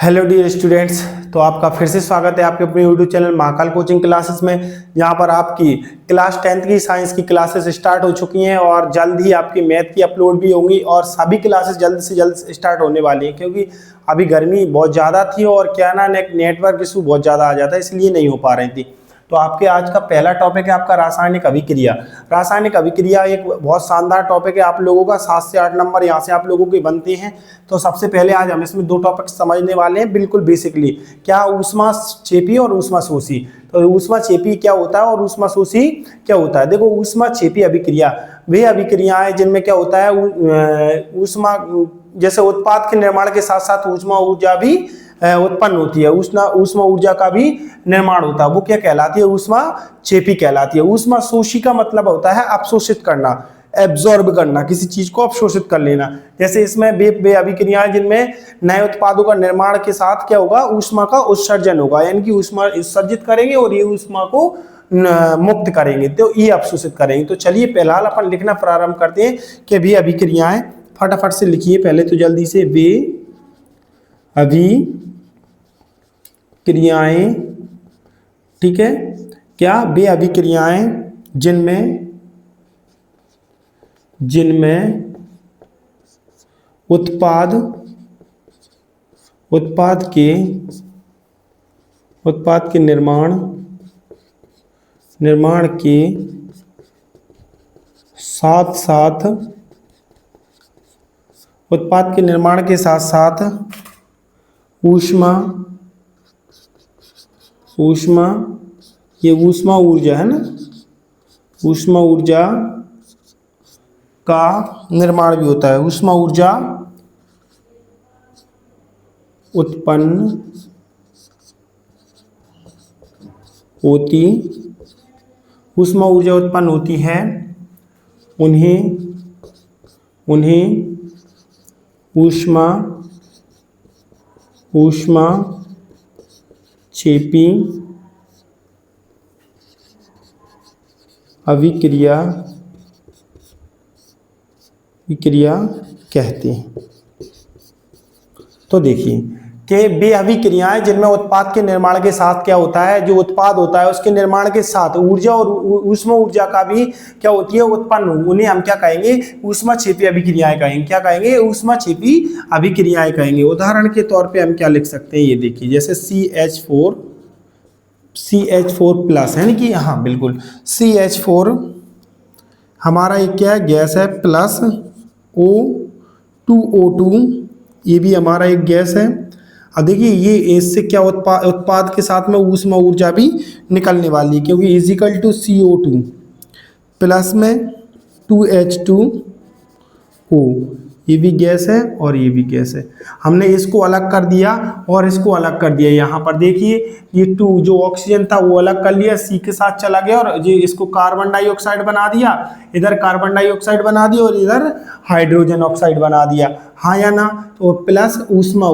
Hello dear students, तो आपका फिर से स्वागत है आपके अपने YouTube channel Mahakal coaching classes में। जहां पर आपकी क्लास 10th की साइंस की क्लासेस स्टार्ट हो चुकी हैं और जल्द ही आपकी मैथ की अपलोड भी होंगी और सभी क्लासेस जल्द से जल्द स्टार्ट होने वाली हैं, क्योंकि अभी गर्मी बहुत ज़्यादा थी और क्या ना नेटवर्क इशू बहुत ज़्यादा आ जाता है, इसलिए नहीं हो पा रही थी। तो आपके आज का पहला टॉपिक है आपका रासायनिक अभिक्रिया। रासायनिक अभिक्रिया एक बहुत शानदार टॉपिक है आप लोगों का, 7 से 8 नंबर यहाँ से आप लोगों के बनते हैं। तो सबसे पहले आज हम इसमें दो टॉपिक समझने वाले हैं बिल्कुल बेसिकली, क्या ऊष्माक्षेपी और ऊष्माशोषी। तो ऊष्माक्षेपी क्या होता है और ऊष्माशोषी क्या होता है। देखो, ऊष्माक्षेपी अभिक्रिया वे अभिक्रियाएं जिनमें क्या होता है, ऊष्मा जैसे उत्पाद के निर्माण के साथ साथ ऊष्मा ऊर्जा भी उत्पन्न होती है, ऊष्मा ऊर्जा का भी निर्माण होता है, वो क्या कहलाती है, ऊष्माक्षेपी कहलाती है। ऊष्माशोषी का मतलब होता है अवशोषित करना, एब्जॉर्ब करना, किसी चीज को अवशोषित कर लेना। जैसे इसमें वे अभिक्रियाएं जिनमें नए उत्पादों का निर्माण के साथ क्या होगा, ऊष्मा का उत्सर्जन होगा, यानी कि ऊष्मा उत्सर्जित करेंगे और ये ऊष्मा को मुक्त करेंगे, तो ये अवशोषित करेंगे। तो चलिए फिलहाल अपन लिखना प्रारंभ करते हैं कि वे अभिक्रियाएं, फटाफट से लिखिए पहले तो जल्दी से। वे अभिक्रियाएं, ठीक है, क्या वे अभिक्रियाएं जिनमें उत्पाद के निर्माण के साथ साथ ऊष्मा ये ऊष्मा ऊर्जा है ना, ऊष्मा ऊर्जा का निर्माण भी होता है, ऊष्मा ऊर्जा उत्पन्न होती है, उन्हें ऊष्माक्षेपी अभिक्रिया कहते हैं। तो देखिए कि वे अभिक्रियाएं जिनमें उत्पाद के निर्माण के साथ क्या होता है, जो उत्पाद होता है उसके निर्माण के साथ ऊर्जा और ऊष्मा ऊर्जा का भी क्या होती है, उत्पन्न, उन्हें हम क्या कहेंगे, ऊष्माक्षेपी अभिक्रियाएं कहेंगे। क्या कहेंगे, ऊष्माक्षेपी अभिक्रियाएं कहेंगे। उदाहरण के तौर पे हम क्या लिख सकते हैं, ये देखिए, जैसे CH4 प्लस, यानी कि हाँ बिल्कुल CH4 हमारा एक क्या है, गैस है, प्लस O2O2 ये भी हमारा एक गैस है। अब देखिए ये इससे क्या उत्पाद के साथ में ऊष्मा ऊर्जा भी निकलने वाली है, क्योंकि इजिकल टू CO2 प्लस में 2H2O, ये भी गैस है और ये भी गैस है। हमने इसको अलग कर दिया और इसको अलग कर दिया। यहाँ पर देखिए ये 2 जो ऑक्सीजन था वो अलग कर लिया, C के साथ चला गया और ये इसको कार्बन डाइऑक्साइड बना दिया, इधर कार्बन डाइऑक्साइड बना दिया और इधर हाइड्रोजन ऑक्साइड बना दिया, हाँ या ना। तो प्लस ऊष्मा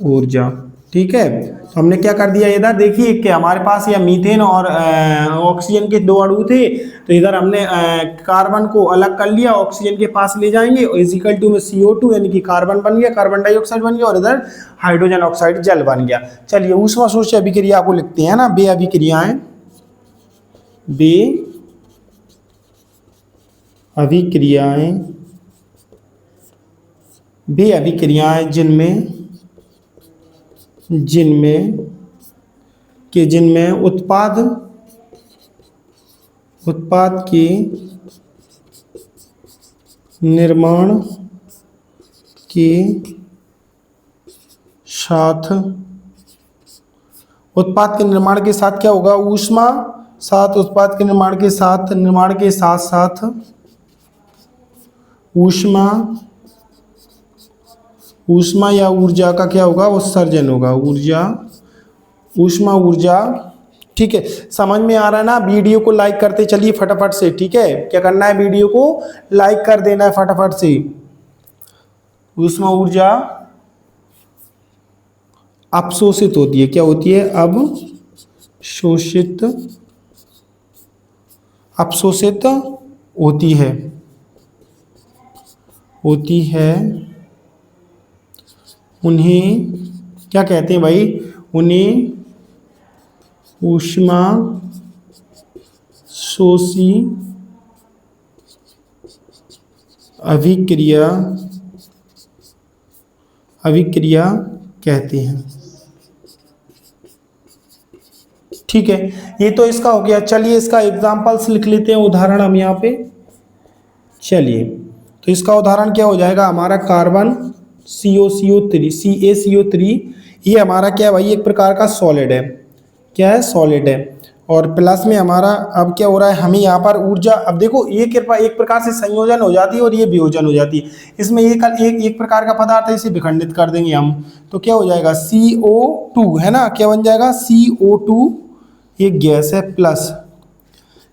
ऊर्जा, ठीक है। तो हमने क्या कर दिया, इधर देखिए कि हमारे पास या मीथेन और ऑक्सीजन के दो अणु थे, तो इधर हमने कार्बन को अलग कर लिया, ऑक्सीजन के पास ले जाएंगे, इजिकल टू में CO2 यानी कि कार्बन बन गया, कार्बन डाइऑक्साइड बन गया और इधर हाइड्रोजन ऑक्साइड जल बन गया। चलिए ऊष्माशोषी अभिक्रिया को लिखते हैं ना, वे अभिक्रियाएं जिनमें उत्पाद के निर्माण के साथ क्या होगा, उत्पाद के निर्माण के साथ ऊष्मा या ऊर्जा का क्या होगा, उत्सर्जन होगा, ऊष्मा ऊर्जा, ठीक है। समझ में आ रहा है ना। वीडियो को लाइक करते चलिए फटाफट से, ठीक है। क्या करना है, वीडियो को लाइक कर देना है फटाफट से। ऊष्मा ऊर्जा अपशोषित होती है, क्या होती है, अपशोषित होती है उन्हें क्या कहते हैं भाई, उन्हें ऊष्मा शोषी अभिक्रिया अभिक्रिया कहते हैं। ठीक है, ये तो इसका हो गया। चलिए इसका एग्जांपल्स लिख लेते हैं, उदाहरण हम यहाँ पे। चलिए तो इसका उदाहरण क्या हो जाएगा हमारा, कार्बन COCO3 CaCO3, ये हमारा क्या है भाई, एक प्रकार का सॉलिड है। क्या है, सॉलिड है। और प्लस में हमारा अब क्या हो रहा है, हमें यहाँ पर ऊर्जा, अब देखो ये एक प्रकार से संयोजन हो जाती है और ये वियोजन हो जाती है। इसमें एक प्रकार का पदार्थ है, इसे विखंडित कर देंगे हम, तो क्या हो जाएगा CO2, है ना, क्या बन जाएगा CO2, एक गैस है, प्लस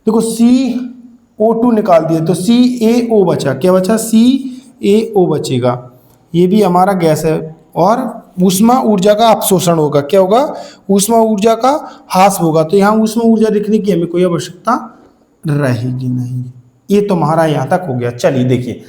देखो CO2 निकाल दिया तो CaO बचा, क्या बचा, CaO बचेगा, ये भी हमारा गैस है। और ऊष्मा ऊर्जा का अपशोषण होगा, क्या होगा, ऊष्मा ऊर्जा का ह्रास होगा। तो यहाँ ऊष्मा ऊर्जा लिखने की हमें कोई आवश्यकता रहेगी नहीं। ये तो हमारा यहाँ तक हो गया। चलिए देखिए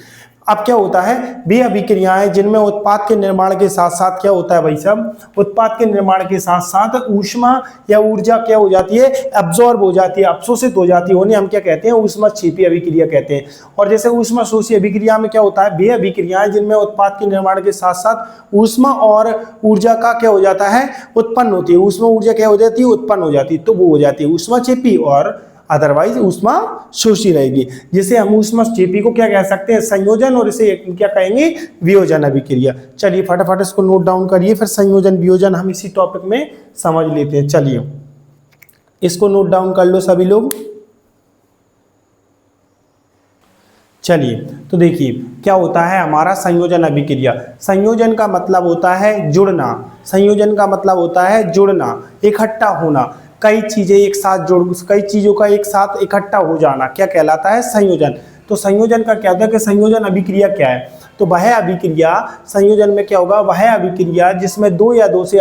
अब क्या होता है, वे अभिक्रियाएं जिनमें उत्पाद के निर्माण के साथ साथ क्या होता है भाई साहब, उत्पाद के निर्माण के साथ साथ ऊष्मा या ऊर्जा क्या हो जाती है, एब्जॉर्ब हो जाती है, अवशोषित हो जाती है, उन्हें हम क्या कहते हैं, ऊष्माक्षेपी अभिक्रिया कहते हैं। और जैसे ऊष्माशोषी अभिक्रिया में क्या होता है, वे अभिक्रियाएं जिनमें उत्पाद के निर्माण के साथ साथ ऊष्मा और ऊर्जा का क्या हो जाता है, उत्पन्न होती है, ऊष्मा ऊर्जा क्या हो जाती है, उत्पन्न हो जाती है, तो वो हो जाती है ऊष्माक्षेपी, और अदरवाइज ऊष्मा शोषी रहेगी। जिसे हम ऊष्माक्षेपी को क्या कह सकते हैं, संयोजन, और इसे क्या कहेंगे, वियोजन अभिक्रिया। चलिए फटाफट इसको नोट डाउन करिए, फिर संयोजन वियोजन हम इसी टॉपिक में समझ लेते हैं। चलिए इसको नोट डाउन कर लो सभी लोग। चलिए तो देखिए क्या होता है हमारा संयोजन अभिक्रिया। संयोजन का मतलब होता है जुड़ना, संयोजन का मतलब होता है जुड़ना, इकट्ठा होना, कई चीजें एक साथ कई चीजों का एक साथ इकट्ठा हो जाना, क्या कहलाता है, संयोजन। तो संयोजन का क्या होता है कि संयोजन अभिक्रिया क्या है, तो वह अभिक्रिया, संयोजन में क्या होगा, वह अभिक्रिया जिसमें दो या दो से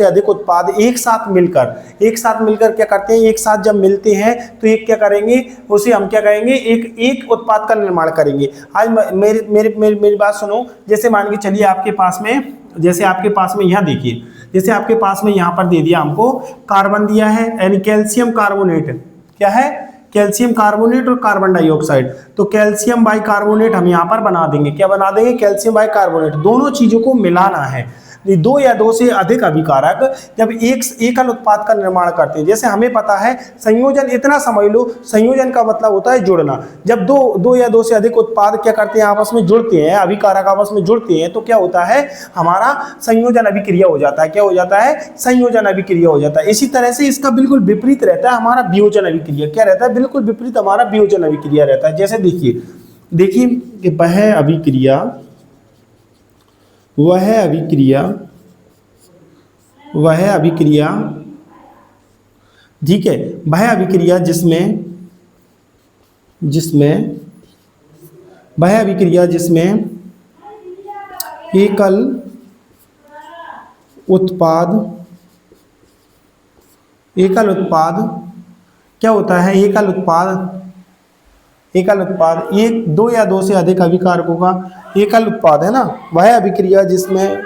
अधिक उत्पाद एक साथ मिलकर क्या करते हैं, एक साथ जब मिलते हैं तो एक क्या करेंगे, उसे हम क्या कहेंगे, एक उत्पाद का निर्माण करेंगे। आज मेरी बात सुनो, जैसे मान के चलिए आपके पास में यहाँ देखिए, जैसे आपके पास में यहाँ पर दे दिया हमको कार्बन दिया है, यानी कैल्शियम कार्बोनेट, क्या है, कैल्शियम कार्बोनेट और कार्बन डाइऑक्साइड। तो कैल्शियम बाइकार्बोनेट हम यहाँ पर बना देंगे, क्या बना देंगे, कैल्शियम बाइकार्बोनेट। दोनों चीजों को मिलाना है। दो या दो से अधिक अभिकारक जब एकल उत्पाद का निर्माण करते हैं, जैसे हमें पता है संयोजन, इतना समझ लो, संयोजन का मतलब होता है जुड़ना। जब दो या दो से अधिक उत्पाद क्या करते हैं, आपस में जुड़ते हैं, अभिकारक आपस में जुड़ते हैं, तो क्या होता है, हमारा संयोजन अभिक्रिया हो जाता है। क्या हो जाता है, संयोजन अभिक्रिया हो जाता है। इसी तरह से इसका बिल्कुल विपरीत रहता है हमारा वियोजन अभिक्रिया। क्या रहता है, बिल्कुल विपरीत हमारा वियोजन अभिक्रिया रहता है। जैसे देखिए कि वह अभिक्रिया ठीक है, वह अभिक्रिया जिसमें एकल उत्पाद क्या होता है, एकल उत्पाद एक, दो या दो से अधिक अभिकारकों का एकल उत्पाद है ना, वह अभिक्रिया जिसमें,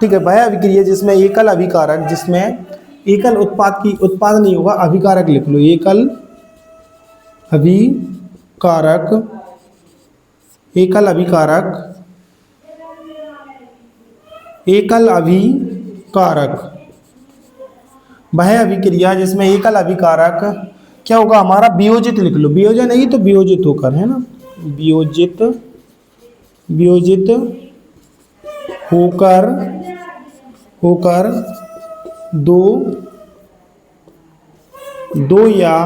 ठीक है, वह अभिक्रिया जिसमें एकल अभिकारक, जिसमें एकल उत्पाद नहीं होगा, अभिकारक लिख लो, एकल अभिकारक, वह अभिक्रिया जिसमें एकल अभिकारक क्या होगा, हमारा वियोजित लिख लो, वियोजन नहीं तो वियोजित होकर, है ना, वियोजित होकर दो या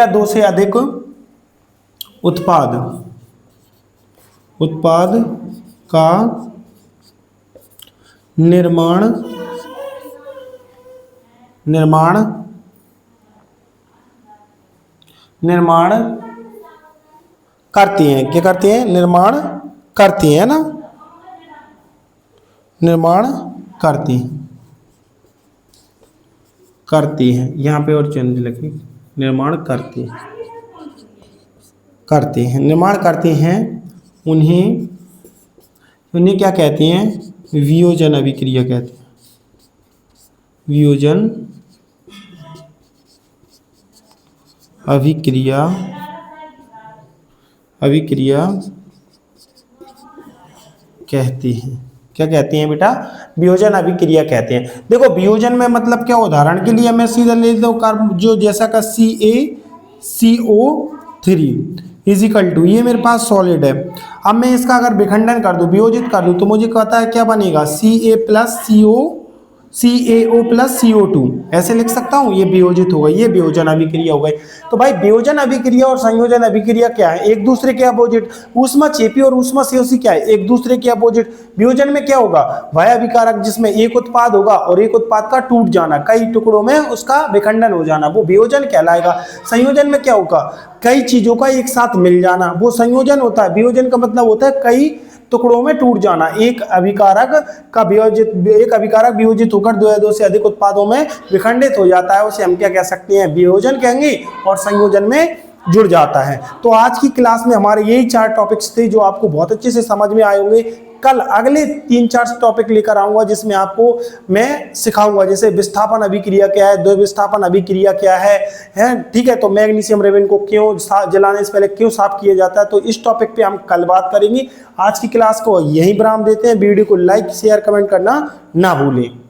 दो से अधिक उत्पाद का निर्माण करते हैं। क्या करते हैं, निर्माण करते हैं ना, निर्माण करते हैं। करती हैं, यहाँ पे और चेंज लिखी, निर्माण करती हैं, निर्माण करती हैं, उन्हें क्या कहती हैं? वियोजन अभिक्रिया कहते हैं। वियोजन अभिक्रिया कहती हैं। क्या कहती हैं बेटा? वियोजन अभिक्रिया कहते हैं। देखो वियोजन में मतलब क्या, उदाहरण के लिए मैं सीधा ले लेता हूँ कार्बन जो जैसा का CaCO3 इजिकल टू, ये मेरे पास सॉलिड है। अब मैं इसका अगर विखंडन कर दूं, वियोजित कर दूं, तो मुझे कहता है क्या बनेगा? CaO प्लस CO2 ऐसे लिख सकता हूँ, ये वियोजित होगा, ये वियोजन अभिक्रिया हो गई। तो भाई वियोजन अभिक्रिया और संयोजन अभिक्रिया क्या है? एक दूसरे के अपोजिट। ऊष्मा चेपी और ऊष्मा शेषी क्या है? एक दूसरे के अपोजिट। वियोजन में क्या होगा? वह अभिकारक जिसमें एक उत्पाद होगा और एक उत्पाद का टूट जाना, कई टुकड़ों में उसका विखंडन हो जाना, वो वियोजन कहलाएगा। संयोजन में क्या होगा? कई चीजों का एक साथ मिल जाना, वो संयोजन होता है। वियोजन का मतलब होता है कई टुकड़ों में टूट जाना। एक अभिकारक वियोजित होकर दो या दो से अधिक उत्पादों में विखंडित हो जाता है, उसे हम क्या कह सकते हैं? वियोजन कहेंगे, और संयोजन में जुड़ जाता है। तो आज की क्लास में हमारे यही 4 टॉपिक्स थे जो आपको बहुत अच्छे से समझ में आए होंगे। कल अगले 3-4 टॉपिक लेकर आऊंगा जिसमें आपको मैं सिखाऊंगा, जैसे विस्थापन अभिक्रिया क्या है, द्विविस्थापन अभिक्रिया क्या है, ठीक है। तो मैग्नीशियम रेवेन को क्यों जलाने से पहले क्यों साफ किया जाता है, तो इस टॉपिक पे हम कल बात करेंगे। आज की क्लास को यहीं विराम देते हैं। वीडियो को लाइक शेयर कमेंट करना ना भूलें।